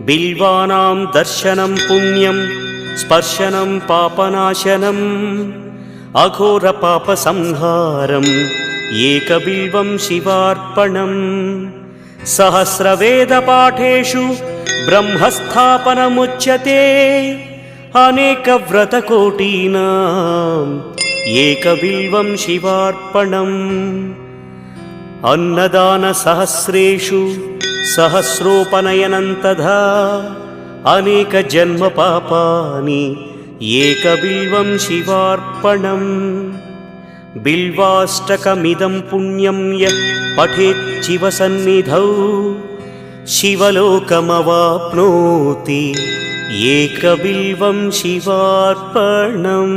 బిల్వానాం దర్శనం పుణ్యం స్పర్శనం పాపనాశనం అఘోర పాప సంహారం ఏకబిల్వం శివార్పణం సహస్రవేద పాఠేషు బ్రహ్మస్థాపనముచ్యతే అనేక వ్రతకోటీనాం ఏకబిల్వం శివార్పణం అన్నదాన సహస్రేషు సహస్రోపనయనం తథా అనేక జన్మ పాపాని ఏకబిల్వం శివార్పణం బిల్వాష్టకమిదం పుణ్యం యః పఠేత్ శివ సన్నిధౌ శివలోకమవాప్నోతి ఏకబిల్వం శివార్పణం.